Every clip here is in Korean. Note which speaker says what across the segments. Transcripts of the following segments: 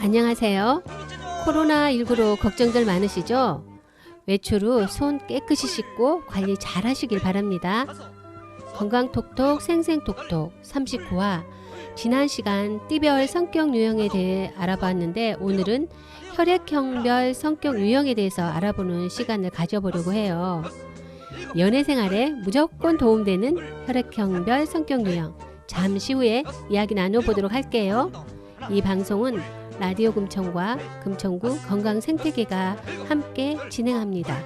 Speaker 1: 안녕하세요. 코로나19로 걱정들 많으시죠? 외출 후 손 깨끗이 씻고 관리 잘 하시길 바랍니다. 건강톡톡 생생톡톡 39화 지난 시간 띠별 성격 유형에 대해 알아봤는데 오늘은 혈액형별 성격 유형에 대해서 알아보는 시간을 가져보려고 해요. 연애 생활에 무조건 도움되는 혈액형별 성격 유형 잠시 후에 이야기 나눠보도록 할게요. 이 방송은 라디오 금천과 금천구 건강생태계가 함께 진행합니다.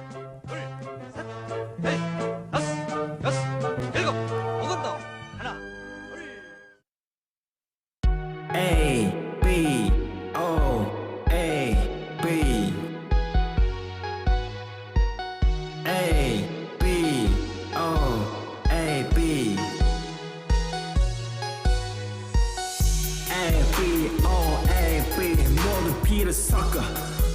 Speaker 2: A B O A B A B O A B A B O A B 모두 피를 섞어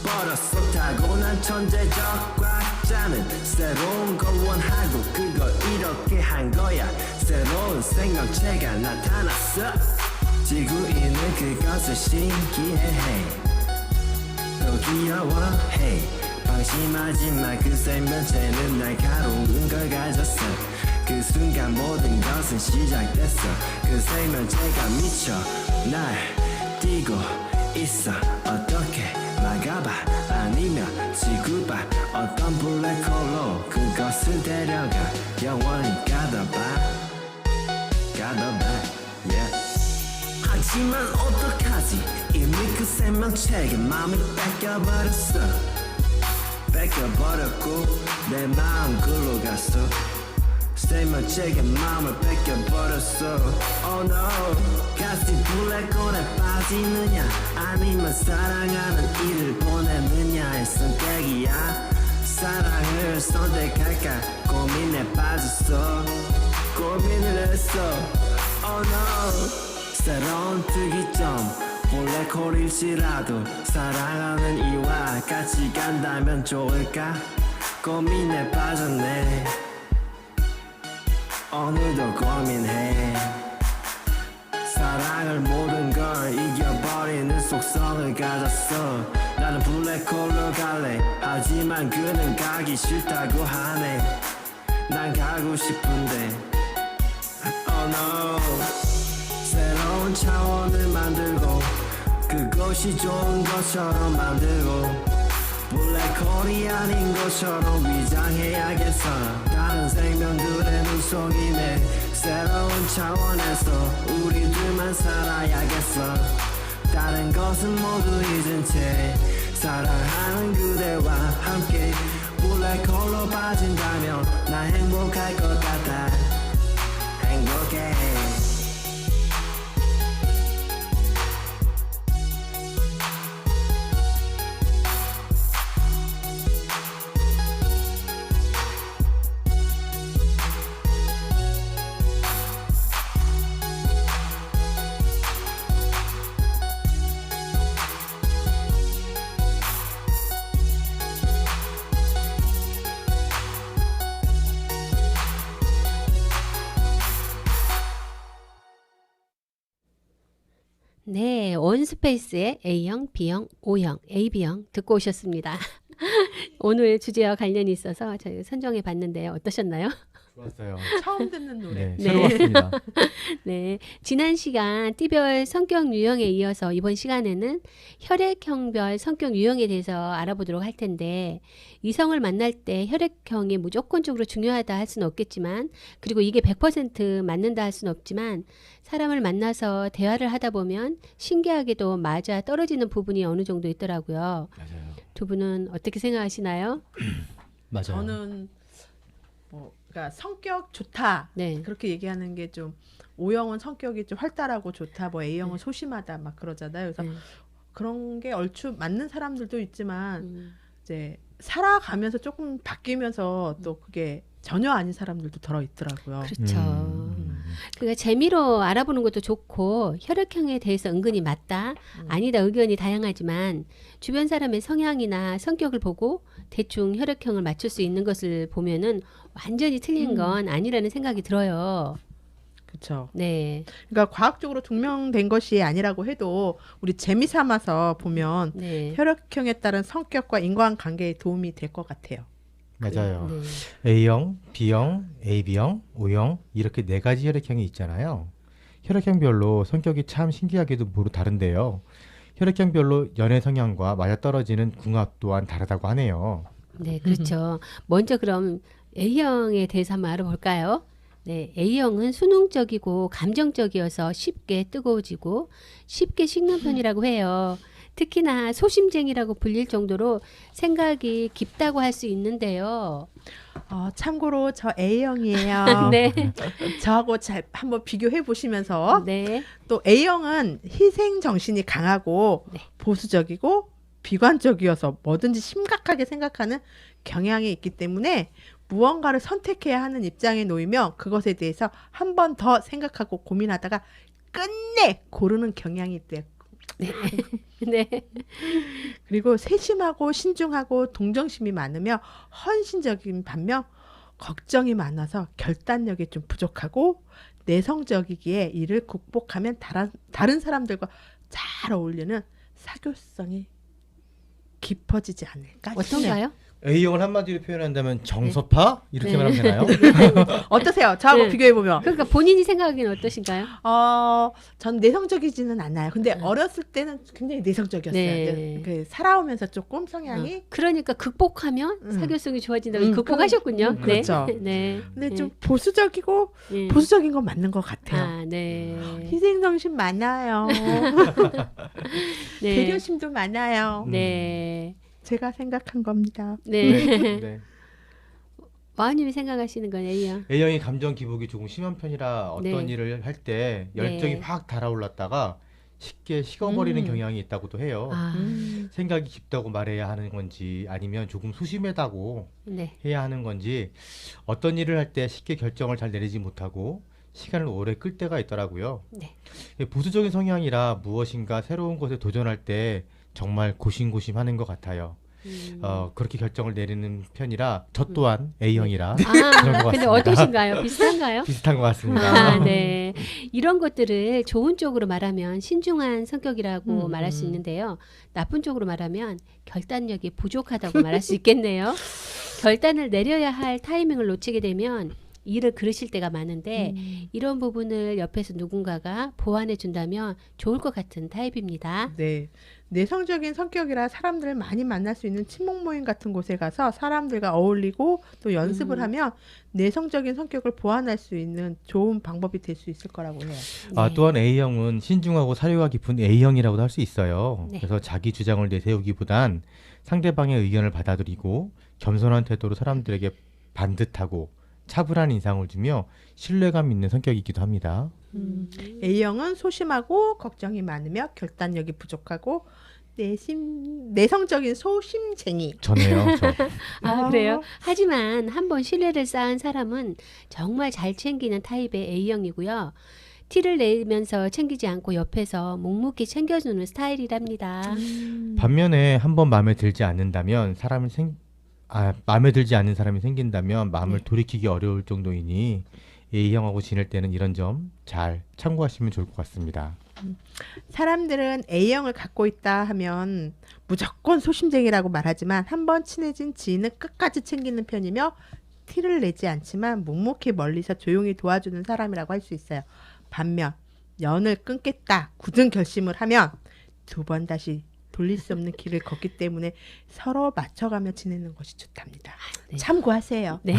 Speaker 2: 버렸어. 타고난 천재적 과학자는 새로운 걸 원하고 그걸 이렇게 한 거야. 새로운 생명체가 나타났어. 지구인은 그것을 신기해해. 또 귀여워해. 방심하지만 그 생명체는 날카로운 걸 가졌어. 그 순간 모든 것은 시작됐어. 그 생명체가 미쳐 날 뛰고 있어. 어떻게 막아봐 아니면 지구봐. 어떤 블랙홀로 그것을 데려가. 영원히 가둬봐 yeah. 하지만 어떡하지 이미 그 생명체가 마음을 뺏겨버렸어. 뺏겨버렸고 내 마음 글로 갔어. 생명체가 마음을 뺏겨버렸어. Oh no. 같이 블랙홀에 빠지느냐 아니면 사랑하는 이를 보내느냐의 선택이야. 사랑을 선택할까 고민에 빠졌어. 고민을 했어. Oh no. 새로운 특이점 블랙홀일지라도 사랑하는 이와 같이 간다면 좋을까. 고민에 빠졌네. 오늘도 고민해. 사랑을 모든 걸 이겨버리는 속성을 가졌어. 나는 블랙홀로 갈래. 하지만 그는 가기 싫다고 하네. 난 가고 싶은데 Oh no. 새로운 차원을 만들고 그것이 좋은 것처럼 만들고 블랙홀이 아닌 것처럼 위장해야겠어. 다른 생명들의 눈속임에 새로운 차원에서 우리 둘만 살아야겠어. 다른 것은 모두 잊은 채 사랑하는 그대와 함께 블랙홀로 빠진다면 나 행복할 것 같아. 행복해.
Speaker 1: 네, 원스페이스의 A형, B형, O형, AB형 듣고 오셨습니다. 오늘 주제와 관련이 있어서 저희 선정해 봤는데 어떠셨나요?
Speaker 3: 좋았어요.
Speaker 4: 처음 듣는 노래.
Speaker 3: 네, 새로웠습니다.
Speaker 1: 네, 지난 시간 띠별 성격 유형에 이어서 이번 시간에는 혈액형별 성격 유형에 대해서 알아보도록 할 텐데 이성을 만날 때 혈액형이 무조건적으로 중요하다 할 수는 없겠지만 그리고 이게 100% 맞는다 할 수는 없지만 사람을 만나서 대화를 하다 보면 신기하게도 맞아 떨어지는 부분이 어느 정도 있더라고요.
Speaker 3: 맞아요.
Speaker 1: 두 분은 어떻게 생각하시나요?
Speaker 3: 맞아요.
Speaker 4: 저는 그러니까 성격 좋다
Speaker 1: 네.
Speaker 4: 그렇게 얘기하는 게 좀 O형은 성격이 좀 활달하고 좋다, 뭐 A형은 소심하다 막 그러잖아요. 그래서 그런 게 얼추 맞는 사람들도 있지만 이제 살아가면서 조금 바뀌면서 또 그게 전혀 아닌 사람들도 들어 있더라고요.
Speaker 1: 그렇죠. 그러니까 재미로 알아보는 것도 좋고 혈액형에 대해서 은근히 맞다, 아니다 의견이 다양하지만 주변 사람의 성향이나 성격을 보고 대충 혈액형을 맞출 수 있는 것을 보면은 완전히 틀린 건 아니라는 생각이 들어요.
Speaker 4: 그렇죠.
Speaker 1: 네.
Speaker 4: 그러니까 과학적으로 증명된 것이 아니라고 해도 우리 재미 삼아서 보면
Speaker 1: 네.
Speaker 4: 혈액형에 따른 성격과 인간관계에 도움이 될 것 같아요.
Speaker 3: 맞아요.
Speaker 1: 네.
Speaker 3: A형, B형, AB형, O형 이렇게 네 가지 혈액형이 있잖아요. 혈액형별로 성격이 참 신기하게도 모두 다른데요. 혈액형별로 연애 성향과 맞아떨어지는 궁합 또한 다르다고 하네요.
Speaker 1: 네, 그렇죠. 먼저 그럼 A형에 대해서 한번 알아볼까요? 네, A형은 수능적이고 감정적이어서 쉽게 뜨거워지고 쉽게 식는 편이라고 해요. 특히나 소심쟁이라고 불릴 정도로 생각이 깊다고 할 수 있는데요.
Speaker 4: 참고로 저 A형이에요.
Speaker 1: 네,
Speaker 4: 저하고 잘 한번 비교해 보시면서
Speaker 1: 네,
Speaker 4: 또 A형은 희생 정신이 강하고
Speaker 1: 네.
Speaker 4: 보수적이고 비관적이어서 뭐든지 심각하게 생각하는 경향이 있기 때문에 무언가를 선택해야 하는 입장에 놓이면 그것에 대해서 한 번 더 생각하고 고민하다가 끝내 고르는 경향이 있대요.
Speaker 1: 네,
Speaker 4: 그리고 세심하고 신중하고 동정심이 많으며 헌신적인 반면 걱정이 많아서 결단력이 좀 부족하고 내성적이기에 이를 극복하면 다른 사람들과 잘 어울리는 사교성이 깊어지지 않을까 싶네요.
Speaker 1: 어떤가요?
Speaker 3: A형을 한마디로 표현한다면 정서파? 이렇게
Speaker 1: 네.
Speaker 3: 말하면 되나요?
Speaker 4: 어떠세요? 저하고
Speaker 1: 네.
Speaker 4: 비교해보면.
Speaker 1: 그러니까 본인이 생각하기는 어떠신가요?
Speaker 4: 전 내성적이지는 않아요. 근데 어렸을 때는 굉장히 내성적이었어요.
Speaker 1: 네.
Speaker 4: 살아오면서 조금 성향이.
Speaker 1: 그러니까 극복하면 사교성이 좋아진다고 극복하셨군요.
Speaker 4: 그렇죠.
Speaker 1: 네, 네.
Speaker 4: 근데 좀 보수적이고
Speaker 1: 네.
Speaker 4: 보수적인 건 맞는 것 같아요.
Speaker 1: 아, 네.
Speaker 4: 희생정신 많아요.
Speaker 1: 네.
Speaker 4: 배려심도 많아요.
Speaker 1: 네.
Speaker 4: 제가 생각한 겁니다.
Speaker 1: 네.
Speaker 3: 네.
Speaker 1: 와우님이 생각하시는 건 A형.
Speaker 3: A형이 감정 기복이 조금 심한 편이라 어떤
Speaker 1: 네.
Speaker 3: 일을 할 때 열정이
Speaker 1: 네.
Speaker 3: 확 달아올랐다가 쉽게 식어버리는
Speaker 4: 음.
Speaker 3: 경향이 있다고도 해요.
Speaker 1: 아,
Speaker 3: 생각이 깊다고 말해야 하는 건지 아니면 조금 소심하다고
Speaker 1: 네.
Speaker 3: 해야 하는 건지 어떤 일을 할 때 쉽게 결정을 잘 내리지 못하고 시간을 오래 끌 때가 있더라고요.
Speaker 1: 네.
Speaker 3: 보수적인 성향이라 무엇인가 새로운 것에 도전할 때 정말 고심고심하는 것 같아요. 그렇게 결정을 내리는 편이라 저 또한 A형이라 그런 것
Speaker 1: 아, 근데
Speaker 3: 같습니다.
Speaker 1: 어떠신가요? 비슷한가요?
Speaker 3: 비슷한 것 같습니다.
Speaker 1: 아, 네. 이런 것들을 좋은 쪽으로 말하면 신중한 성격이라고 말할 수 있는데요. 나쁜 쪽으로 말하면 결단력이 부족하다고 말할 수 있겠네요. 결단을 내려야 할 타이밍을 놓치게 되면 일을 그르실 때가 많은데 이런 부분을 옆에서 누군가가 보완해 준다면 좋을 것 같은 타입입니다.
Speaker 4: 네. 내성적인 성격이라 사람들을 많이 만날 수 있는 친목 모임 같은 곳에 가서 사람들과 어울리고 또 연습을 하면 내성적인 성격을 보완할 수 있는 좋은 방법이 될 수 있을 거라고 해요.
Speaker 1: 네.
Speaker 3: 또한 A형은 신중하고 사려가 깊은 A형이라고도 할 수 있어요.
Speaker 1: 네.
Speaker 3: 그래서 자기 주장을 내세우기보단 상대방의 의견을 받아들이고 겸손한 태도로 사람들에게 반듯하고 차분한 인상을 주며 신뢰감 있는 성격이기도 합니다.
Speaker 4: A형은 소심하고 걱정이 많으며 결단력이 부족하고 내성적인 소심쟁이.
Speaker 3: 저네요. 저.
Speaker 1: 아, 그래요? 하지만 한번 신뢰를 쌓은 사람은 정말 잘 챙기는 타입의 A형이고요. 티를 내면서 챙기지 않고 옆에서 묵묵히 챙겨주는 스타일이랍니다.
Speaker 3: 반면에 한번 마음에 들지 않는다면 마음에 들지 않는 사람이 생긴다면 마음을
Speaker 1: 네.
Speaker 3: 돌이키기 어려울 정도이니 A형하고 지낼 때는 이런 점 잘 참고하시면 좋을 것 같습니다.
Speaker 4: 사람들은 A형을 갖고 있다 하면 무조건 소심쟁이라고 말하지만 한번 친해진 지인은 끝까지 챙기는 편이며 티를 내지 않지만 묵묵히 멀리서 조용히 도와주는 사람이라고 할 수 있어요. 반면 연을 끊겠다 굳은 결심을 하면 두 번 다시 돌릴 수 없는 길을 걷기 때문에 서로 맞춰가며 지내는 것이 좋답니다.
Speaker 1: 네.
Speaker 4: 참고하세요.
Speaker 1: 네.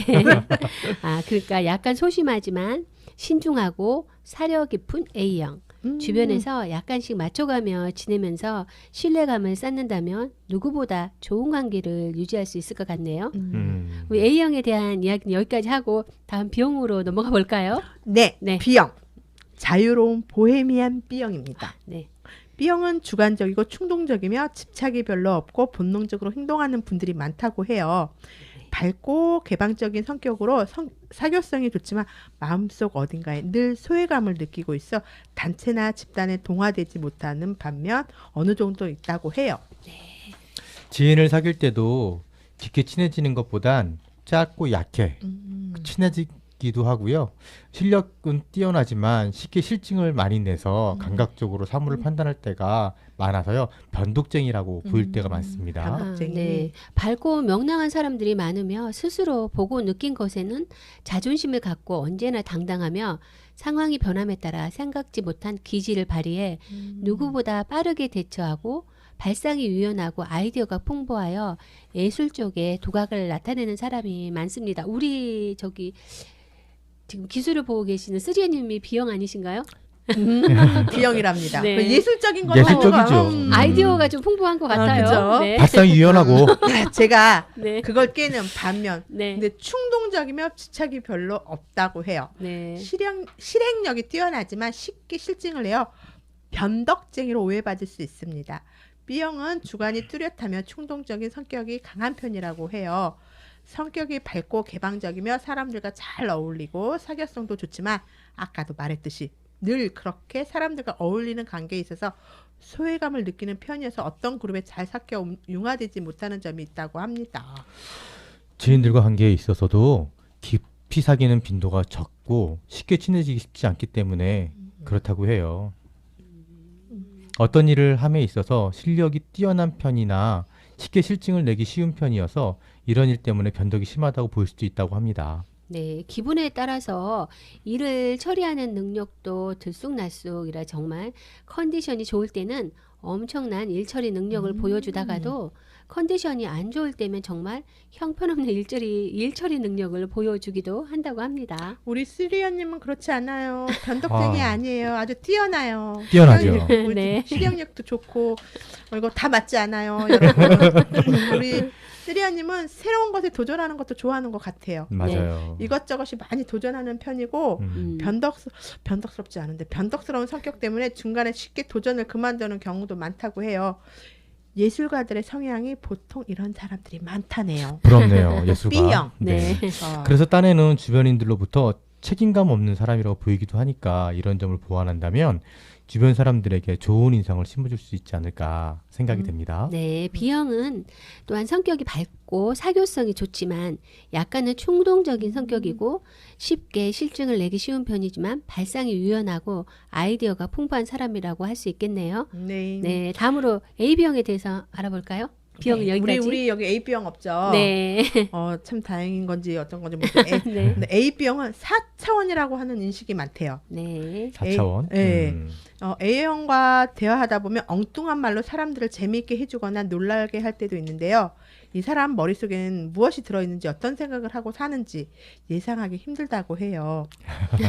Speaker 1: 아, 그러니까 약간 소심하지만 신중하고 사려 깊은 A형. 주변에서 약간씩 맞춰가며 지내면서 신뢰감을 쌓는다면 누구보다 좋은 관계를 유지할 수 있을 것 같네요. 우리 A형에 대한 이야기는 여기까지 하고 다음 B형으로 넘어가 볼까요?
Speaker 4: 네,
Speaker 1: 네.
Speaker 4: B형. 자유로운 보헤미안 B형입니다.
Speaker 1: 네.
Speaker 4: B형은 주관적이고 충동적이며 집착이 별로 없고 본능적으로 행동하는 분들이 많다고 해요. 밝고 개방적인 성격으로 사교성이 좋지만 마음속 어딘가에 늘 소외감을 느끼고 있어 단체나 집단에 동화되지 못하는 반면 어느 정도 있다고 해요.
Speaker 3: 지인을 사귈 때도 깊게 친해지는 것보단 짧고 약해 친해지기 있기도 하고요. 실력은 뛰어나지만 쉽게 실증을 많이 내서 감각적으로 사물을 판단할 때가 많아서요. 변덕쟁이라고 보일 때가 많습니다.
Speaker 4: 변덕쟁이.
Speaker 1: 네. 밝고 명랑한 사람들이 많으며 스스로 보고 느낀 것에는 자존심을 갖고 언제나 당당하며 상황이 변함에 따라 생각지 못한 기지를 발휘해 누구보다 빠르게 대처하고 발상이 유연하고 아이디어가 풍부하여 예술 쪽에 두각을 나타내는 사람이 많습니다. 우리 저기 지금 기술을 보고 계시는 쓰리애님이 B형 아니신가요?
Speaker 4: B형이랍니다.
Speaker 1: 네.
Speaker 4: 그 예술적인 건
Speaker 3: 예술적이죠.
Speaker 4: 아니고,
Speaker 1: 아이디어가 좀 풍부한 것 같아요.
Speaker 4: 그죠?
Speaker 1: 네.
Speaker 3: 발상이 유연하고
Speaker 4: 제가
Speaker 1: 네.
Speaker 4: 그걸 깨는 반면
Speaker 1: 네.
Speaker 4: 근데 충동적이며 집착이 별로 없다고 해요.
Speaker 1: 네.
Speaker 4: 실행력이 뛰어나지만 쉽게 실증을 내어 변덕쟁이로 오해받을 수 있습니다. B형은 주관이 뚜렷하며 충동적인 성격이 강한 편이라고 해요. 성격이 밝고 개방적이며 사람들과 잘 어울리고 사교성도 좋지만 아까도 말했듯이 늘 그렇게 사람들과 어울리는 관계에 있어서 소외감을 느끼는 편이어서 어떤 그룹에 잘 섞여 융화되지 못하는 점이 있다고 합니다.
Speaker 3: 지인들과 관계에 있어서도 깊이 사귀는 빈도가 적고 쉽게 친해지기 쉽지 않기 때문에 그렇다고 해요. 어떤 일을 함에 있어서 실력이 뛰어난 편이나 쉽게 실증을 내기 쉬운 편이어서 이런 일 때문에 변덕이 심하다고 볼 수도 있다고 합니다.
Speaker 1: 네, 기분에 따라서 일을 처리하는 능력도 들쑥날쑥이라 정말 컨디션이 좋을 때는 엄청난 일 처리 능력을 보여주다가도 컨디션이 안 좋을 때면 정말 형편없는 일 처리 능력을 보여주기도 한다고 합니다.
Speaker 4: 우리 쓰리언님은 그렇지 않아요. 변덕쟁이
Speaker 3: 아.
Speaker 4: 아니에요. 아주 뛰어나요.
Speaker 3: 뛰어나죠.
Speaker 1: 네.
Speaker 4: 실행력도 좋고 이거 다 맞지 않아요, 여러분. 우리 쓰리언님은 새로운 것에 도전하는 것도 좋아하는 것 같아요.
Speaker 3: 맞아요.
Speaker 4: 이것저것이 많이 도전하는 편이고 변덕스럽지 않은데 변덕스러운 성격 때문에 중간에 쉽게 도전을 그만두는 경우도 많다고 해요. 예술가들의 성향이 보통 이런 사람들이 많다네요.
Speaker 3: 부럽네요. 예술가.
Speaker 4: B형.
Speaker 1: 네.
Speaker 3: 그래서 딴에는 주변인들로부터 책임감 없는 사람이라고 보이기도 하니까 이런 점을 보완한다면 주변 사람들에게 좋은 인상을 심어줄 수 있지 않을까 생각이 됩니다.
Speaker 1: 네, B형은 또한 성격이 밝고 사교성이 좋지만 약간은 충동적인 성격이고 쉽게 실증을 내기 쉬운 편이지만 발상이 유연하고 아이디어가 풍부한 사람이라고 할 수 있겠네요.
Speaker 4: 네.
Speaker 1: 네, 다음으로 AB형에 대해서 알아볼까요? B형은 여기까지.
Speaker 4: 우리 여기 AB형 없죠?
Speaker 1: 네.
Speaker 4: 참 다행인 건지 어떤 건지 모르겠는데
Speaker 1: 네.
Speaker 4: 근데 AB형은 4차원이라고 하는 인식이 많대요.
Speaker 1: 네.
Speaker 3: 4차원.
Speaker 4: 네. A형과 대화하다 보면 엉뚱한 말로 사람들을 재미있게 해주거나 놀라게 할 때도 있는데요. 이 사람 머릿속에는 무엇이 들어있는지 어떤 생각을 하고 사는지 예상하기 힘들다고 해요.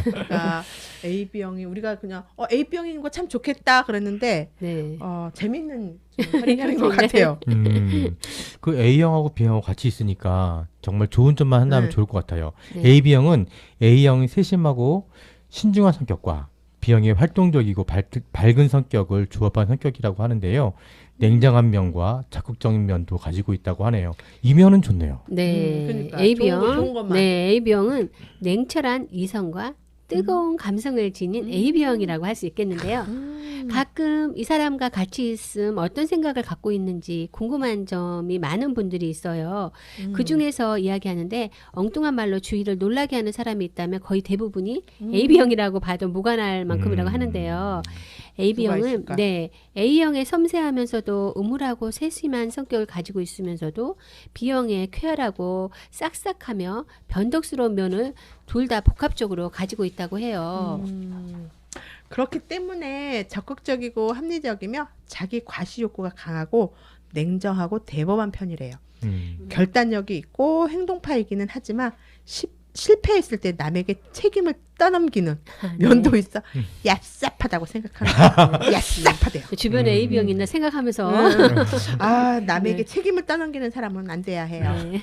Speaker 4: 그러니까 AB형이 우리가 그냥 AB형인 거 참 좋겠다 그랬는데
Speaker 1: 네.
Speaker 4: 재밌는 혈액형인 것 같아요.
Speaker 3: 그 A형하고 B형하고 같이 있으니까 정말 좋은 점만 한다면
Speaker 4: 네.
Speaker 3: 좋을 것 같아요.
Speaker 1: 네.
Speaker 3: AB형은 A형이 세심하고 신중한 성격과 B형의 활동적이고 밝은 성격을 조합한 성격이라고 하는데요. 냉정한 면과 적극적인 면도 가지고 있다고 하네요. 이 면은 좋네요.
Speaker 1: 네.
Speaker 4: 그러니까
Speaker 1: AB형.
Speaker 4: 좋은 것만.
Speaker 1: 네, AB형은 냉철한 이성과 뜨거운 감성을 지닌 AB형이라고 할 수 있겠는데요. 가끔 이 사람과 같이 있음 어떤 생각을 갖고 있는지 궁금한 점이 많은 분들이 있어요. 그 중에서 이야기하는데 엉뚱한 말로 주위를 놀라게 하는 사람이 있다면 거의 대부분이 AB형이라고 봐도 무관할 만큼이라고 하는데요.
Speaker 4: 누가
Speaker 1: AB형은
Speaker 4: 있을까?
Speaker 1: 네, A형의 섬세하면서도 음울하고 세심한 성격을 가지고 있으면서도 B형의 쾌활하고 싹싹하며 변덕스러운 면을 둘 다 복합적으로 가지고 있다고 해요.
Speaker 4: 그렇기 때문에 적극적이고 합리적이며 자기 과시 욕구가 강하고 냉정하고 대범한 편이래요. 결단력이 있고 행동파이기는 하지만 실패했을 때 남에게 책임을 떠넘기는 면도 있어 얍삽하다고 생각하는 거예요. 얍삽하대요.
Speaker 1: 주변에 AB형 있나 생각하면서
Speaker 4: 남에게
Speaker 1: 네.
Speaker 4: 책임을 떠넘기는 사람은 안 돼야 해요.
Speaker 1: 네.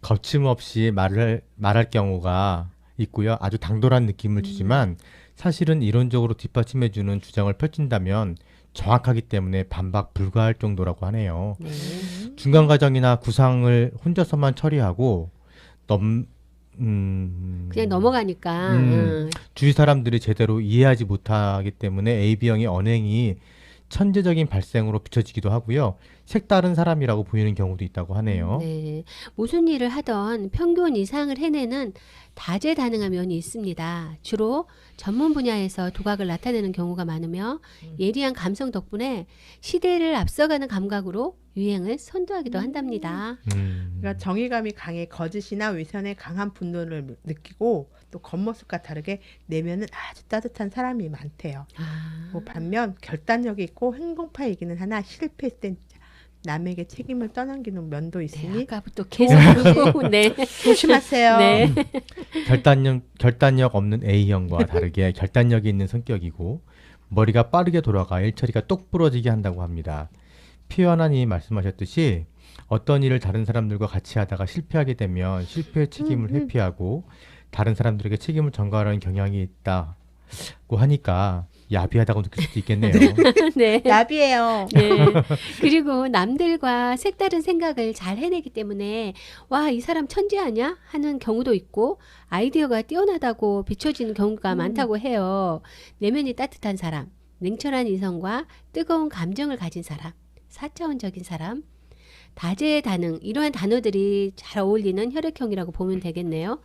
Speaker 3: 거침없이 말할 경우가 있고요. 아주 당돌한 느낌을 주지만 사실은 이론적으로 뒷받침해주는 주장을 펼친다면 정확하기 때문에 반박 불가할 정도라고 하네요.
Speaker 1: 네.
Speaker 3: 중간 과정이나 구상을 혼자서만 처리하고
Speaker 1: 그냥 넘어가니까
Speaker 3: 주위 사람들이 제대로 이해하지 못하기 때문에 AB형의 언행이 천재적인 발생으로 비춰지기도 하고요. 색다른 사람이라고 보이는 경우도 있다고 하네요.
Speaker 1: 네. 무슨 일을 하던 평균 이상을 해내는 다재다능한 면이 있습니다. 주로 전문 분야에서 두각을 나타내는 경우가 많으며 예리한 감성 덕분에 시대를 앞서가는 감각으로 유행을 선도하기도 한답니다.
Speaker 4: 그러니까 정의감이 강해 거짓이나 위선에 강한 분노를 느끼고 또 겉모습과 다르게 내면은 아주 따뜻한 사람이 많대요. 뭐 반면 결단력이 있고 행동파이기는 하나 실패했을 땐 남에게 책임을 떠넘기는 면도
Speaker 1: 네,
Speaker 4: 있으니
Speaker 1: 아까부터 계속 네.
Speaker 4: 조심하세요.
Speaker 1: 네.
Speaker 3: 결단력 없는 A형과 다르게 결단력이 있는 성격이고 머리가 빠르게 돌아가 일 처리가 똑 부러지게 한다고 합니다. 피어나니 말씀하셨듯이 어떤 일을 다른 사람들과 같이 하다가 실패하게 되면 실패의 책임을 회피하고 다른 사람들에게 책임을 전가하려는 경향이 있다고 하니까 야비하다고 느낄 수도 있겠네요.
Speaker 1: 네.
Speaker 4: 야비해요.
Speaker 1: 네. 그리고 남들과 색다른 생각을 잘 해내기 때문에 와, 이 사람 천재 아니야? 하는 경우도 있고 아이디어가 뛰어나다고 비춰지는 경우가 많다고 해요. 내면이 따뜻한 사람, 냉철한 이성과 뜨거운 감정을 가진 사람, 4차원적인 사람, 다재다능 이러한 단어들이 잘 어울리는 혈액형이라고 보면 되겠네요.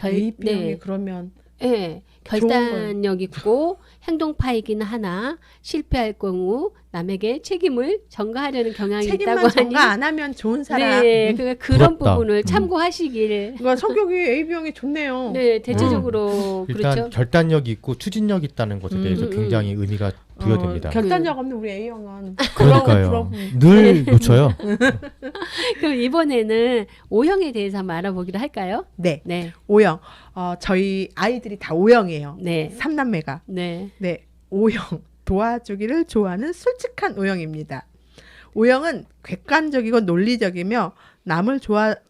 Speaker 4: A형이 그러면
Speaker 1: 네, 결단력 있고 행동파이긴 하나 실패할 경우 남에게 책임을 전가하려는 경향이 있다고
Speaker 4: 책임만
Speaker 1: 하니
Speaker 4: 전가 안 하면 좋은 사람.
Speaker 1: 네, 그런
Speaker 3: 부럽다.
Speaker 1: 부분을 참고하시길
Speaker 4: 그러니까 성격이 AB형이 좋네요.
Speaker 1: 네, 대체적으로
Speaker 3: 일단
Speaker 1: 그렇죠.
Speaker 3: 결단력이 있고 추진력이 있다는 것에 대해서 굉장히 의미가 부여됩니다.
Speaker 4: 결단력 없는 우리 A형은
Speaker 3: 그러니까요. 늘 놓쳐요.
Speaker 1: 그럼 이번에는 O형에 대해서 한번 알아보기로 할까요?
Speaker 4: 네.
Speaker 1: 네,
Speaker 4: O형. 저희 아이들이 다 O형이에요.
Speaker 1: 네,
Speaker 4: 3남매가.
Speaker 1: 네,
Speaker 4: 네. O형. 도와주기를 좋아하는 솔직한 O형입니다. O형은 객관적이고 논리적이며 남을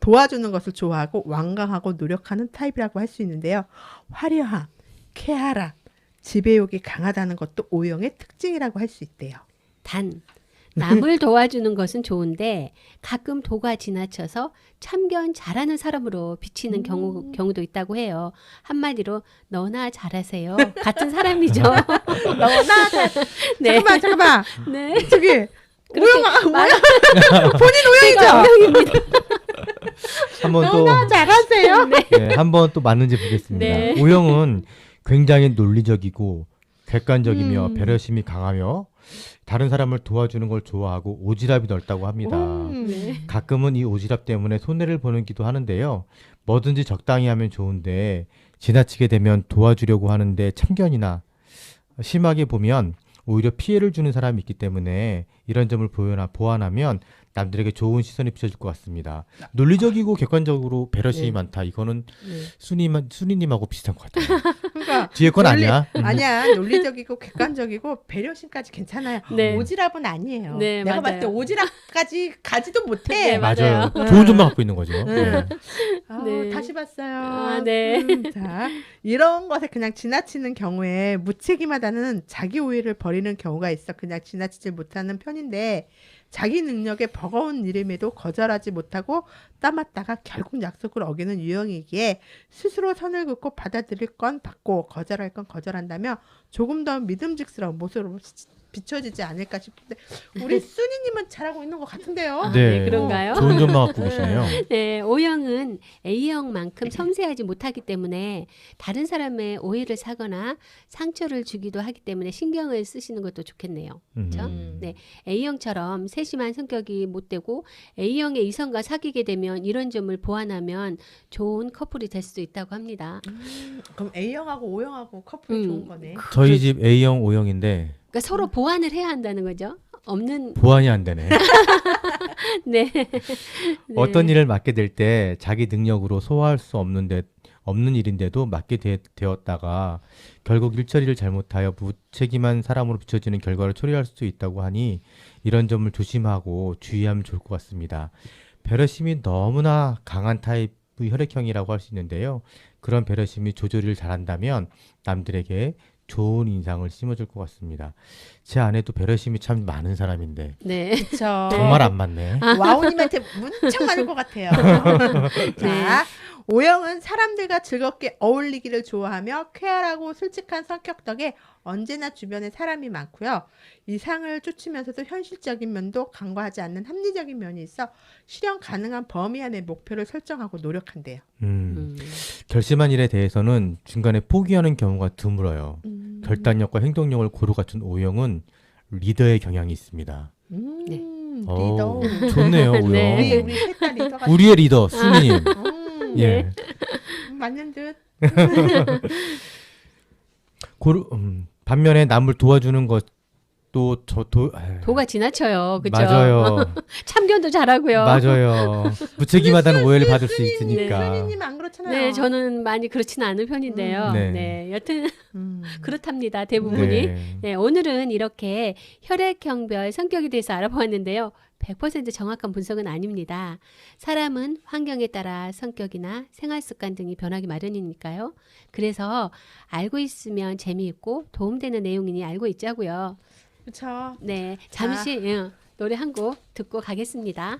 Speaker 4: 도와주는 것을 좋아하고 완강하고 노력하는 타입이라고 할 수 있는데요. 화려함, 쾌활함, 지배욕이 강하다는 것도 O형의 특징이라고 할 수 있대요.
Speaker 1: 단 남을 도와주는 것은 좋은데 가끔 도가 지나쳐서 참견 잘하는 사람으로 비치는 경우도 있다고 해요. 한마디로 너나 잘하세요. 같은 사람이죠.
Speaker 4: 너나
Speaker 1: 네.
Speaker 4: 잠깐만.
Speaker 1: 네.
Speaker 4: 저기 O형 본인
Speaker 1: 제가
Speaker 4: O형이죠?
Speaker 1: O형입니다.
Speaker 3: 한번 또
Speaker 4: 잘하세요.
Speaker 3: 네, 한번 또 맞는지 보겠습니다.
Speaker 1: 네.
Speaker 3: O형은 굉장히 논리적이고 객관적이며 배려심이 강하며 다른 사람을 도와주는 걸 좋아하고 오지랖이 넓다고 합니다.
Speaker 1: 네.
Speaker 3: 가끔은 이 오지랖 때문에 손해를 보는기도 하는데요. 뭐든지 적당히 하면 좋은데 지나치게 되면 도와주려고 하는데 참견이나 심하게 보면 오히려 피해를 주는 사람이 있기 때문에 이런 점을 보완하면 남들에게 좋은 시선이 비춰질 것 같습니다. 논리적이고 객관적으로 배려심이
Speaker 1: 네.
Speaker 3: 많다. 이거는
Speaker 1: 네.
Speaker 3: 순이님하고 비슷한 것 같아요.
Speaker 4: 그러니까
Speaker 3: 뒤에 건 아니야.
Speaker 4: 아니야. 논리적이고 객관적이고 배려심까지 괜찮아요.
Speaker 1: 네.
Speaker 4: 오지랖은 아니에요.
Speaker 1: 네,
Speaker 4: 내가
Speaker 1: 맞아요.
Speaker 4: 봤을 때 오지랖까지 가지도 못해.
Speaker 1: 네,
Speaker 3: 맞아요.
Speaker 1: 맞아요.
Speaker 3: 좋은 점만 갖고 있는 거죠. 네.
Speaker 1: 네.
Speaker 4: 다시 봤어요.
Speaker 1: 아, 네.
Speaker 4: 자, 이런 것에 그냥 지나치는 경우에 무책임하다는 자기 오해를 버리는 경우가 있어 그냥 지나치지 못하는 편인데 자기 능력에 버거운 일임에도 거절하지 못하고 따맞다가 결국 약속을 어기는 유형이기에 스스로 선을 긋고 받아들일 건 받고 거절할 건 거절한다며 조금 더 믿음직스러운 모습으로 비춰지지 않을까 싶은데 우리 순이님은 잘하고 있는 것 같은데요.
Speaker 1: 아, 네, 그런가요?
Speaker 3: 좋은 점만 갖고 계시네요.
Speaker 1: 네, O형은 A형만큼 섬세하지 못하기 때문에 다른 사람의 오해를 사거나 상처를 주기도 하기 때문에 신경을 쓰시는 것도 좋겠네요. 그렇죠? 네, A형처럼 세심한 성격이 못 되고 A형의 이성과 사귀게 되면 이런 점을 보완하면 좋은 커플이 될 수도 있다고 합니다.
Speaker 4: 그럼 A형하고 O형하고 커플이 좋은 거네.
Speaker 3: 저희 집 A형, O형인데
Speaker 1: 그러니까 서로 보완을 해야 한다는 거죠. 없는
Speaker 3: 보완이 안 되네.
Speaker 1: 네. 네.
Speaker 3: 어떤 일을 맡게 될 때 자기 능력으로 소화할 수 없는 일인데도 맡게 되었다가 결국 일처리를 잘못하여 무책임한 사람으로 비춰지는 결과를 초래할 수 있다고 하니 이런 점을 조심하고 주의하면 좋을 것 같습니다. 배려심이 너무나 강한 타입의 혈액형이라고 할 수 있는데요. 그런 배려심이 조절을 잘한다면 남들에게 좋은 인상을 심어줄 것 같습니다. 제 아내도 배려심이 참 많은 사람인데
Speaker 1: 네.
Speaker 4: 그렇죠.
Speaker 3: 정말 안 맞네.
Speaker 4: 와우님한테 문청 많을 것 같아요. 자, O형은 사람들과 즐겁게 어울리기를 좋아하며 쾌활하고 솔직한 성격 덕에 언제나 주변에 사람이 많고요. 이상을 쫓으면서도 현실적인 면도 간과하지 않는 합리적인 면이 있어 실현 가능한 범위 안에 목표를 설정하고 노력한대요.
Speaker 3: 결심한 일에 대해서는 중간에 포기하는 경우가 드물어요. 결단력과 행동력을 고루 갖춘 O형은 리더의 경향이 있습니다.
Speaker 1: 네.
Speaker 4: 리더.
Speaker 3: 좋네요, O형.
Speaker 1: 네.
Speaker 4: 우리 셋다 리더가
Speaker 3: 우리의 리더, 수미님. 예.
Speaker 4: 맞는 듯.
Speaker 3: 반면에 남을 도와주는 것도
Speaker 1: 도가 지나쳐요. 그죠?
Speaker 3: 맞아요.
Speaker 1: 참견도 잘하고요.
Speaker 3: 맞아요. 무책임하다는 오해를 받을 수 있으니까.
Speaker 4: 수민님 안 그렇잖아요.
Speaker 1: 네, 저는 많이 그렇지는 않은 편인데요.
Speaker 3: 네.
Speaker 1: 네, 여튼
Speaker 4: 음.
Speaker 1: 그렇답니다. 대부분이.
Speaker 3: 네.
Speaker 1: 네, 오늘은 이렇게 혈액형별 성격에 대해서 알아보았는데요. 100% 정확한 분석은 아닙니다. 사람은 환경에 따라 성격이나 생활 습관 등이 변하기 마련이니까요. 그래서 알고 있으면 재미있고 도움되는 내용이니 알고 있자고요.
Speaker 4: 그렇죠.
Speaker 1: 네, 잠시 노래 한 곡 듣고 가겠습니다.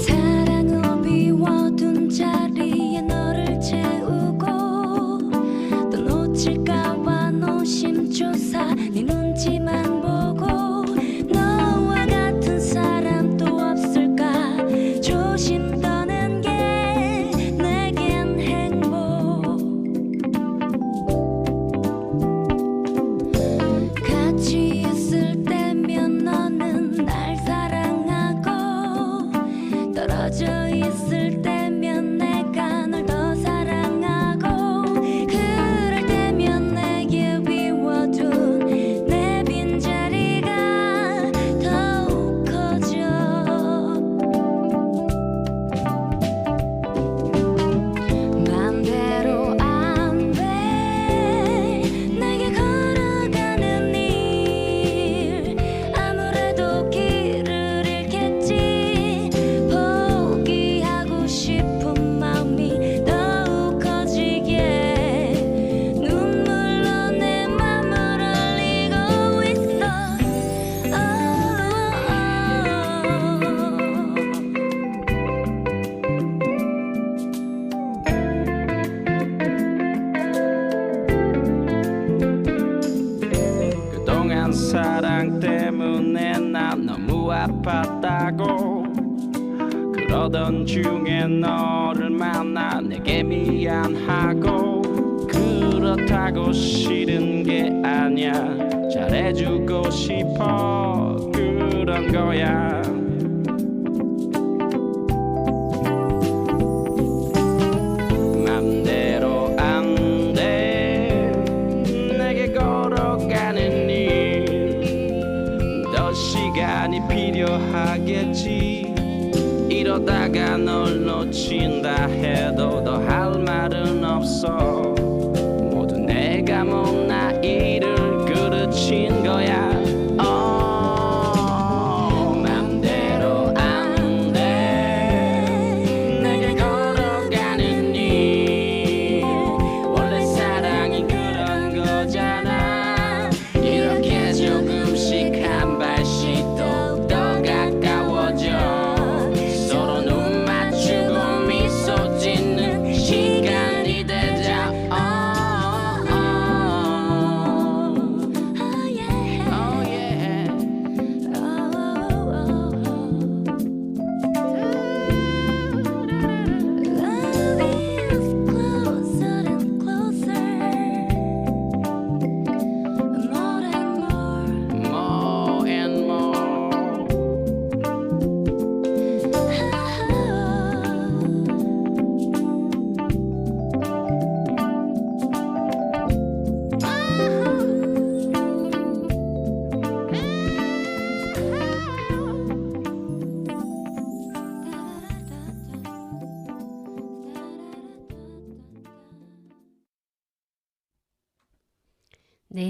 Speaker 5: 사랑을 비워둔 자리에 너를 채우고 또 놓칠까봐 노심초사 네 눈치만 보고 너와 같은 사람 또 없을까 조심 떠는 게 내겐 행복 같이 있을 때면 너는 날 사랑하고 떨어져 있을 때면 내가 널 더 사랑하고 그럴 때면 내게 비워둔 내 빈자리가 더욱 커져 맘대로 안 돼 내게 걸어가는 일 아무래도 길을 잃겠지 포기하고 싶은 마음이 더욱 커지게 눈물로 내 맘을 흘리고 있어
Speaker 6: 그동안 사랑 때문에 난 너무 아팠다고 그러던 중에 너를 만나 내게 미안하고 그렇다고 싫은 게 아니야 잘해주고 싶어 그런 거야 맘대로 안 돼 내게 걸어가는 일 더 시간이 필요하겠지 이러다가 널 놓친다 해도 더 할 말은 없어 모두 내가 못난 일을 그르친 거야 맘대로 안 돼 내게 걸어가는 일 원래 사랑이 그런 거잖아 이렇게 조금씩 한 발씩 더욱더 가까워져 서로 눈 맞추고 미소 짓는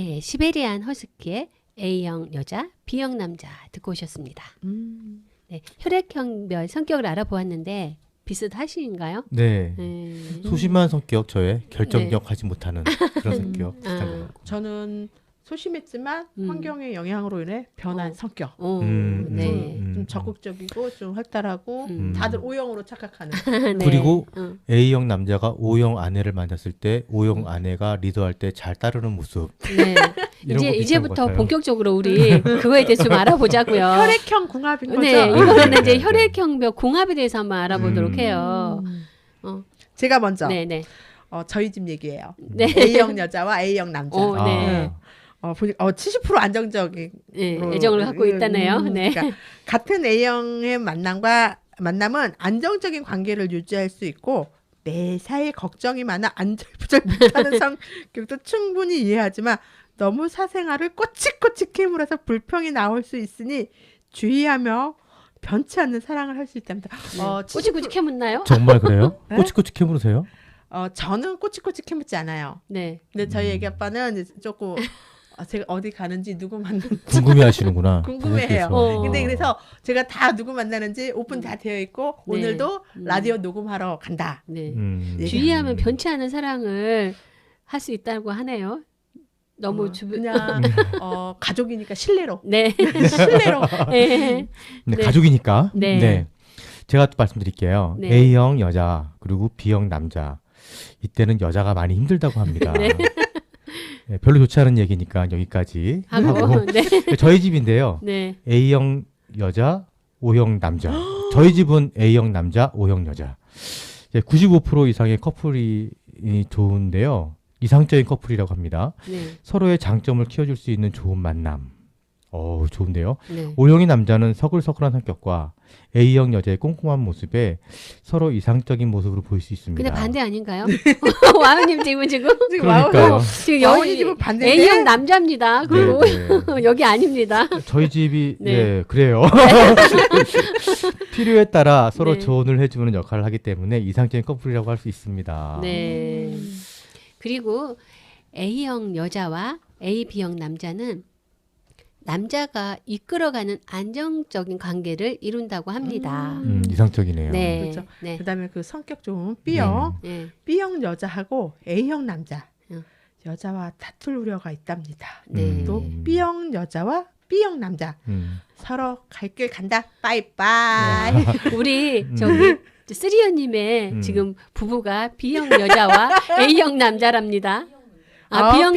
Speaker 1: 네, 시베리안 허스키의 A형 여자, B형 남자 듣고 오셨습니다. 네, 혈액형별 성격을 알아보았는데 비슷하신가요?
Speaker 3: 네.
Speaker 1: 네.
Speaker 3: 소심한 성격 저의 결정력하지 못하는 그런 성격 비슷한 것 같고.
Speaker 4: 저는 소심했지만 환경의 영향으로 인해 변한 성격.
Speaker 1: 오,
Speaker 3: 음,
Speaker 1: 네.
Speaker 4: 좀 적극적이고 좀 활달하고
Speaker 1: 음.
Speaker 4: 다들 O형으로 착각하는.
Speaker 1: 네.
Speaker 3: 그리고
Speaker 1: 어.
Speaker 3: A형 남자가 O형 아내를 만났을 때 O형 아내가 리더할 때 잘 따르는 모습.
Speaker 1: 네.
Speaker 3: 이런 거 비슷한 것
Speaker 1: 이제부터
Speaker 3: 같아요.
Speaker 1: 본격적으로 우리 그거에 대해서 좀 알아보자고요.
Speaker 4: 혈액형 궁합인 거죠?
Speaker 1: 네, 이번에는 이제
Speaker 3: 네.
Speaker 1: 혈액형별 공합에 대해서 한번 알아보도록 해요. 어.
Speaker 4: 제가 먼저
Speaker 1: 네, 네.
Speaker 4: 저희 집 얘기예요.
Speaker 1: 네.
Speaker 4: A형 여자와 A형 남자.
Speaker 1: 어, 네.
Speaker 4: 70% 안정적인
Speaker 1: 네, 애정을 갖고 있다네요. 네.
Speaker 4: 그러니까 같은 A형의 만남은 안정적인 관계를 유지할 수 있고 매사에 걱정이 많아 안절부절 못하는 성격도 충분히 이해하지만 너무 사생활을 꼬치꼬치 캐물어서 불평이 나올 수 있으니 주의하며 변치 않는 사랑을 할 수 있답니다.
Speaker 1: 꼬치꼬치 캐묻나요?
Speaker 3: 정말 그래요?
Speaker 4: 네?
Speaker 3: 꼬치꼬치 캐물으세요?
Speaker 4: 저는 꼬치꼬치 캐묻지 않아요.
Speaker 1: 네.
Speaker 4: 근데 저희 애기 아빠는 이제 조금 제가 어디 가는지 누구 만나는지
Speaker 3: 궁금해하시는구나.
Speaker 4: 궁금해해요.
Speaker 3: 부모께서.
Speaker 4: 근데 그래서 제가 다 누구 만나는지 오픈 다 되어 있고
Speaker 1: 네.
Speaker 4: 오늘도 라디오 녹음하러 간다.
Speaker 1: 네.
Speaker 3: 음.
Speaker 1: 주의하면 변치 않은 사랑을 할 수 있다고 하네요. 너무
Speaker 4: 그냥 가족이니까 신뢰로
Speaker 1: 네.
Speaker 4: 신뢰로
Speaker 1: 네.
Speaker 3: 네,
Speaker 1: 네.
Speaker 3: 가족이니까.
Speaker 1: 네.
Speaker 3: 제가 또 말씀드릴게요.
Speaker 1: 네.
Speaker 3: A형 여자 그리고 B형 남자. 이때는 여자가 많이 힘들다고 합니다.
Speaker 1: 네.
Speaker 3: 네, 별로 좋지 않은 얘기니까 여기까지
Speaker 1: 하고 네.
Speaker 3: 저희 집인데요.
Speaker 1: 네.
Speaker 3: A형 여자, O형 남자. 저희 집은 A형 남자, O형 여자. 95% 이상의 커플이 좋은데요. 이상적인 커플이라고 합니다.
Speaker 1: 네.
Speaker 3: 서로의 장점을 키워줄 수 있는 좋은 만남. 좋은데요.
Speaker 1: 네.
Speaker 3: O형의 남자는 서글서글한 성격과 A형 여자의 꼼꼼한 모습에 서로 이상적인 모습으로 보일 수 있습니다.
Speaker 1: 근데 반대 아닌가요? 와우님 지금
Speaker 3: 그러니까요.
Speaker 1: 지금
Speaker 4: 와우님
Speaker 1: 여기
Speaker 4: 집은 반대인데?
Speaker 1: A형 남자입니다. 그리고
Speaker 3: 네.
Speaker 1: 여기 아닙니다.
Speaker 3: 저희 집이
Speaker 1: 네.
Speaker 3: 네, 그래요. 필요에 따라 서로
Speaker 1: 네.
Speaker 3: 조언을 해주는 역할을 하기 때문에 이상적인 커플이라고 할 수 있습니다.
Speaker 1: 네. 그리고 A형 여자와 AB형 남자는 남자가 이끌어가는 안정적인 관계를 이룬다고 합니다.
Speaker 3: 이상적이네요.
Speaker 1: 네.
Speaker 4: 그렇죠.
Speaker 1: 네.
Speaker 4: 그다음에 그 성격 좋은 B형
Speaker 1: 네.
Speaker 4: B형 여자하고 A형 남자
Speaker 1: 응.
Speaker 4: 여자와 다툴 우려가 있답니다.
Speaker 1: 네.
Speaker 4: 또 B형 여자와 B형 남자 서로 갈 길 간다. 빠이빠이.
Speaker 1: 우리 저기 쓰리언님의 지금 부부가 B형 여자와 A형 남자랍니다. B형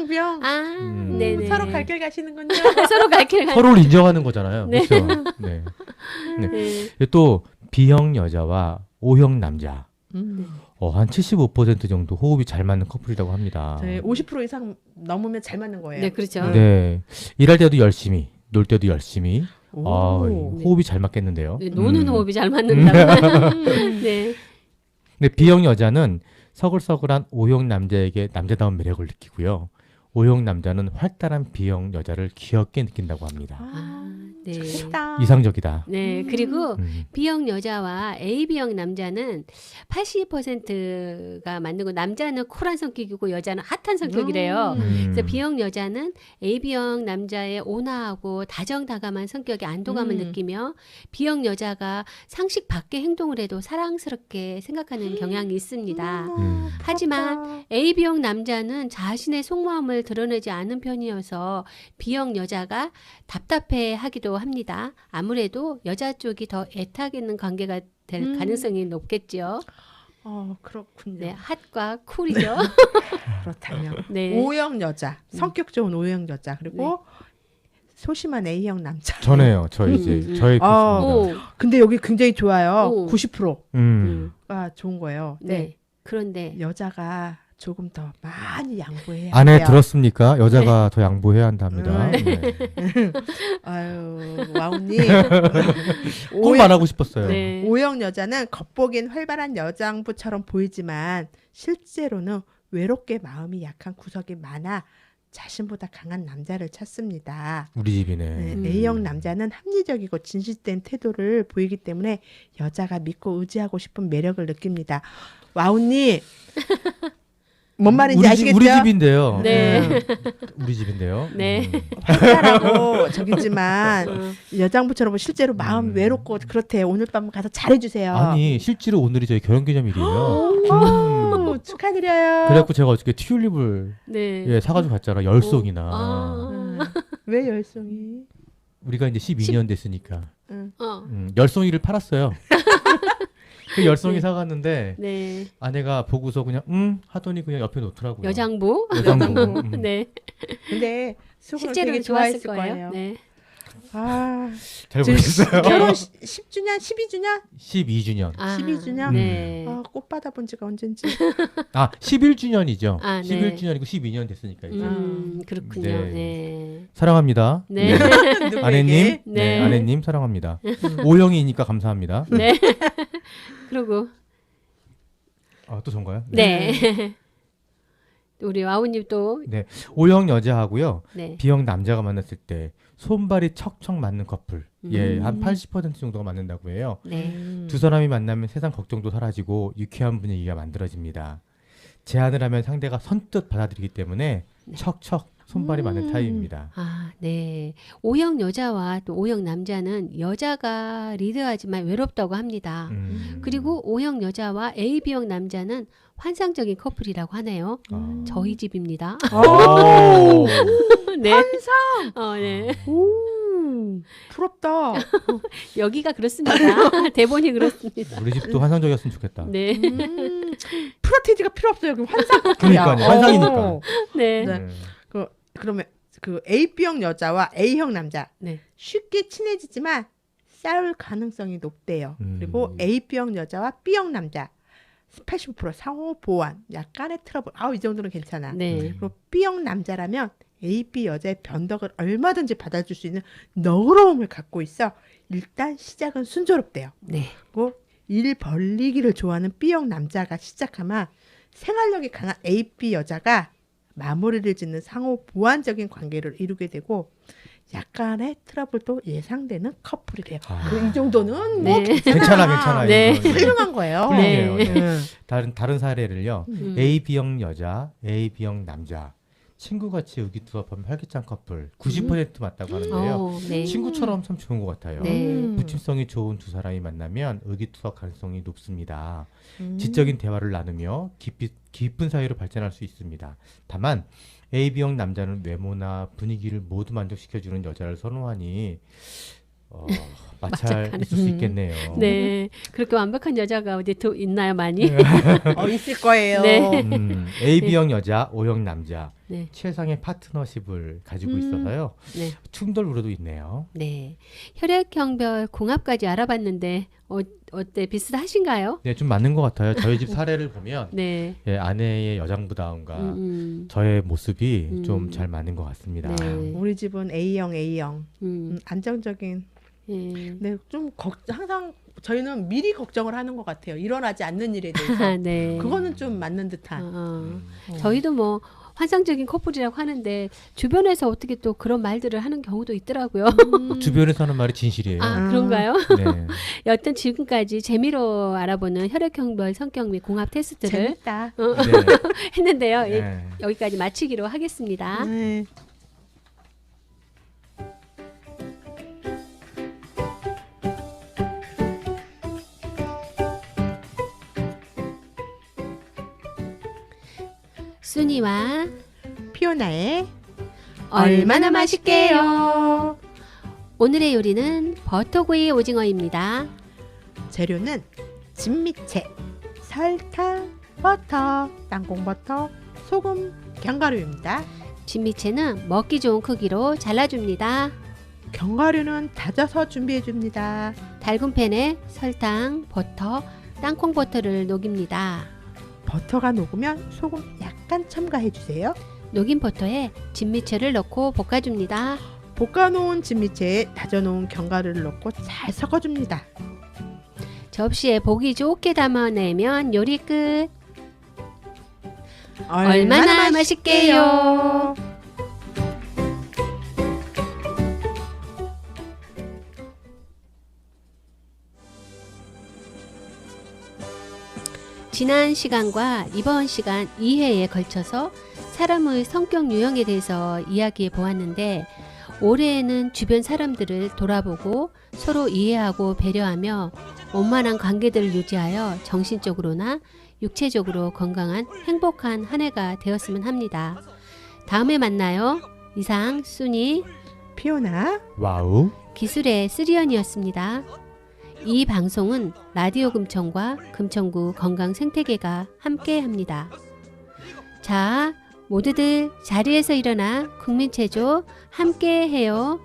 Speaker 4: B형.
Speaker 1: 네네.
Speaker 4: 서로 갈 길 가시는군요.
Speaker 1: 서로 갈 길 가.
Speaker 3: 서로를 인정하는 거잖아요.
Speaker 1: 네.
Speaker 3: 그렇죠? 네.
Speaker 1: 네.
Speaker 3: 또 B형 여자와 O형 남자.
Speaker 4: 네.
Speaker 3: 한 75% 정도 호흡이 잘 맞는 커플이라고 합니다.
Speaker 4: 50% 이상 넘으면 잘 맞는 거예요.
Speaker 1: 네, 그렇죠.
Speaker 3: 네. 일할 때도 열심히, 놀 때도 열심히.
Speaker 4: 오.
Speaker 3: 호흡이 잘 맞겠는데요.
Speaker 1: 네, 노는 호흡이 잘 맞는다고. 네.
Speaker 3: 근데 B형 여자는 서글서글한 O형 남자에게 남자다운 매력을 느끼고요. O형 남자는 활달한 B형 여자를 귀엽게 느낀다고 합니다.
Speaker 1: 네.
Speaker 4: 좋다.
Speaker 3: 이상적이다.
Speaker 1: 네, 그리고
Speaker 3: 음.
Speaker 1: B형 여자와 AB형 남자는 80%가 맞는 거 남자는 쿨한 성격이고 여자는 핫한 성격이래요. 그래서 B형 여자는 AB형 남자의 온화하고 다정다감한 성격에 안도감을 느끼며 B형 여자가 상식 밖의 행동을 해도 사랑스럽게 생각하는 경향이 있습니다. 하지만 AB형 남자는 자신의 속마음을 드러내지 않은 편이어서 B형 여자가 답답해하기도 합니다. 아무래도 여자 쪽이 더 애타겠는 관계가 될 가능성이 높겠죠.
Speaker 4: 그렇군요.
Speaker 1: 네, 핫과 쿨이죠.
Speaker 4: 그렇다면
Speaker 1: 네.
Speaker 4: O형 여자, 성격 좋은 O형 여자 그리고 소심한 A형 남자.
Speaker 3: 전에요. 저희 이제 저희
Speaker 1: 오,
Speaker 4: 근데 여기 굉장히 좋아요.
Speaker 1: 오.
Speaker 4: 90%가 좋은 거예요.
Speaker 1: 네. 그런데
Speaker 4: 여자가 조금 더 많이 양보해야
Speaker 3: 아내
Speaker 4: 돼요.
Speaker 3: 들었습니까? 여자가 더 양보해야 한답니다. 네.
Speaker 4: 아유, 와우님.
Speaker 3: 꼭 말하고 싶었어요.
Speaker 1: 네.
Speaker 4: O형 여자는 겉보기엔 활발한 여장부처럼 보이지만 실제로는 외롭게 마음이 약한 구석이 많아 자신보다 강한 남자를 찾습니다.
Speaker 3: 우리 집이네.
Speaker 4: 네, A형 남자는 합리적이고 진실된 태도를 보이기 때문에 여자가 믿고 의지하고 싶은 매력을 느낍니다. 와우님, 뭔 말인지
Speaker 3: 우리
Speaker 4: 아시겠죠?
Speaker 3: 우리 집인데요.
Speaker 1: 네.
Speaker 3: 우리 집인데요.
Speaker 1: 네.
Speaker 4: 활달하고 저기지만
Speaker 1: 어.
Speaker 4: 여장부처럼 실제로 마음 외롭고 그렇대. 오늘 밤 가서 잘해주세요.
Speaker 3: 아니 실제로 오늘이 저희 결혼기념일이에요.
Speaker 4: 오, 축하드려요.
Speaker 3: 그래갖고 제가 어저께 튤립을
Speaker 1: 네.
Speaker 3: 예, 사가지고 갔잖아. 10송이나.
Speaker 1: 아.
Speaker 4: 왜 열송이?
Speaker 3: 우리가 이제 12년 됐으니까
Speaker 1: 어.
Speaker 3: 10송이를 팔았어요. 그 10송이 사갔는데
Speaker 1: 네.
Speaker 3: 아내가 보고서 그냥 하더니 그냥 옆에 놓더라고요.
Speaker 1: 여장부.
Speaker 3: 여장부.
Speaker 1: 네.
Speaker 4: 근데 속으로
Speaker 1: 실제로
Speaker 4: 되게
Speaker 1: 좋았을
Speaker 4: 좋아했을
Speaker 1: 거예요.
Speaker 4: 거예요.
Speaker 1: 네.
Speaker 4: 아,
Speaker 3: 잘
Speaker 4: 지금
Speaker 3: 모르겠어요.
Speaker 4: 결혼 10주년, 12주년,
Speaker 3: 12주년.
Speaker 1: 아,
Speaker 4: 12주년?
Speaker 1: 네.
Speaker 4: 아, 꽃 받아본 지가 언젠지.
Speaker 3: 11주년이죠.
Speaker 1: 아, 네.
Speaker 3: 11주년이고 12년 됐으니까 이제.
Speaker 1: 그렇군요.
Speaker 3: 네.
Speaker 1: 네.
Speaker 3: 사랑합니다.
Speaker 1: 네.
Speaker 3: 아내님.
Speaker 1: 네.
Speaker 3: 네, 아내님 사랑합니다. 오영이니까 감사합니다.
Speaker 1: 네. 그리고
Speaker 3: 아, 또 전가요?
Speaker 1: 네. 우리 와우님 또
Speaker 3: O형 여자하고요.
Speaker 1: 네.
Speaker 3: B형 남자가 만났을 때 손발이 척척 맞는 커플. 예, 한 80% 정도가 맞는다고 해요.
Speaker 1: 네.
Speaker 3: 두 사람이 만나면 세상 걱정도 사라지고 유쾌한 분위기가 만들어집니다. 제안을 하면 상대가 선뜻 받아들이기 때문에 척척 손발이 맞는 타입입니다.
Speaker 1: 아, 네. O형 여자와 또 O형 남자는 여자가 리드하지만 외롭다고 합니다. 그리고 O형 여자와 AB형 남자는 환상적인 커플이라고 하네요. 저희 집입니다.
Speaker 3: 오.
Speaker 1: 네. 환상. 네.
Speaker 4: 오, 부럽다.
Speaker 1: 여기가 그렇습니다. 대본이 그렇습니다.
Speaker 3: 우리 집도 환상적이었으면 좋겠다.
Speaker 1: 네.
Speaker 4: 프로테이지가 필요 없어요. 여기 환상 커플이야.
Speaker 3: 그러니까요. 환상이니까.
Speaker 4: 어.
Speaker 1: 네.
Speaker 4: 네. 그러면 그 A형 여자와 A형 남자
Speaker 1: 네.
Speaker 4: 쉽게 친해지지만 싸울 가능성이 높대요. 그리고 AB형 여자와 B형 남자 85% 상호 보완, 약간의 트러블. 이 정도는 괜찮아.
Speaker 1: 네.
Speaker 4: 그리고 B형 남자라면 AB 여자의 변덕을 얼마든지 받아줄 수 있는 너그러움을 갖고 있어. 일단 시작은 순조롭대요.
Speaker 1: 네.
Speaker 4: 그리고 일 벌리기를 좋아하는 B형 남자가 시작하면 생활력이 강한 AB 여자가 마무리를 짓는 상호 보완적인 관계를 이루게 되고 약간의 트러블도 예상되는 커플이래요. 이 정도는 뭐
Speaker 1: 네.
Speaker 3: 괜찮아.
Speaker 1: 네.
Speaker 3: 이거.
Speaker 4: 훌륭한 거예요.
Speaker 3: 훌륭해요.
Speaker 1: 네.
Speaker 3: 네. 다른 사례를요.
Speaker 1: 음.
Speaker 3: AB형 여자, AB형 남자. 친구같이 의기투합하면 활기찬 커플 90% 맞다고 하는데요.
Speaker 1: 네.
Speaker 3: 친구처럼 참 좋은 것 같아요.
Speaker 1: 네.
Speaker 3: 부침성이 좋은 두 사람이 만나면 의기투합 가능성이 높습니다. 지적인 대화를 나누며 깊은 사이로 발전할 수 있습니다. 다만 AB형 남자는 외모나 분위기를 모두 만족시켜주는 여자를 선호하니 마찰 있을 수 있겠네요.
Speaker 1: 네. 그렇게 완벽한 여자가 어디 또 있나요, 많이?
Speaker 4: 있을 거예요.
Speaker 1: 네.
Speaker 3: AB형 여자, O형 남자
Speaker 1: 네.
Speaker 3: 최상의 파트너십을 가지고 있어서요.
Speaker 1: 네.
Speaker 3: 충돌 우려도 있네요.
Speaker 1: 네. 혈액형별 궁합까지 알아봤는데 어때? 비슷하신가요?
Speaker 3: 네, 좀 맞는 것 같아요. 저희 집 사례를 보면
Speaker 1: 네.
Speaker 3: 예, 아내의 여장부다움과
Speaker 1: 음.
Speaker 3: 저의 모습이 좀 잘 맞는 것 같습니다.
Speaker 1: 네.
Speaker 4: 우리 집은 A형.
Speaker 1: 음.
Speaker 4: 안정적인.
Speaker 1: 예.
Speaker 4: 네, 좀 항상 저희는 미리 걱정을 하는 것 같아요. 일어나지 않는 일에 대해서.
Speaker 1: 네.
Speaker 4: 그거는 좀 맞는 듯한.
Speaker 1: 저희도 뭐 환상적인 커플이라고 하는데 주변에서 어떻게 또 그런 말들을 하는 경우도 있더라고요.
Speaker 3: 주변에서 하는 말이 진실이에요.
Speaker 1: 아, 그런가요?
Speaker 3: 네.
Speaker 1: 여튼 지금까지 재미로 알아보는 혈액형별 성격 및 궁합 테스트를
Speaker 4: 재밌다.
Speaker 3: 네.
Speaker 1: 했는데요.
Speaker 3: 네.
Speaker 1: 여기까지 마치기로 하겠습니다.
Speaker 4: 네.
Speaker 1: 순이와
Speaker 4: 피오나의
Speaker 1: 얼마나 맛있게요. 오늘의 요리는 버터구이 오징어입니다.
Speaker 4: 재료는 진미채, 설탕, 버터, 땅콩버터, 소금, 견과류입니다.
Speaker 1: 진미채는 먹기 좋은 크기로 잘라줍니다.
Speaker 4: 견과류는 다져서 준비해줍니다.
Speaker 1: 달군 팬에 설탕, 버터, 땅콩버터를 녹입니다.
Speaker 4: 버터가 녹으면 소금 약간 첨가해주세요.
Speaker 1: 녹인 버터에 진미채를 넣고 볶아줍니다.
Speaker 4: 볶아놓은 진미채에 다져놓은 견과류를 넣고 잘 섞어줍니다.
Speaker 1: 접시에 보기 좋게 담아내면 요리 끝. 얼마나 맛있게요. 지난 시간과 이번 시간 2회에 걸쳐서 사람의 성격 유형에 대해서 이야기해 보았는데, 올해에는 주변 사람들을 돌아보고 서로 이해하고 배려하며 원만한 관계들을 유지하여 정신적으로나 육체적으로 건강한 행복한 한 해가 되었으면 합니다. 다음에 만나요. 이상 순이
Speaker 4: 피오나
Speaker 3: 와우.
Speaker 1: 기술의 쓰리언이었습니다. 이 방송은 라디오 금천과 금천구 건강생태계가 함께합니다. 자, 모두들 자리에서 일어나 국민체조 함께해요.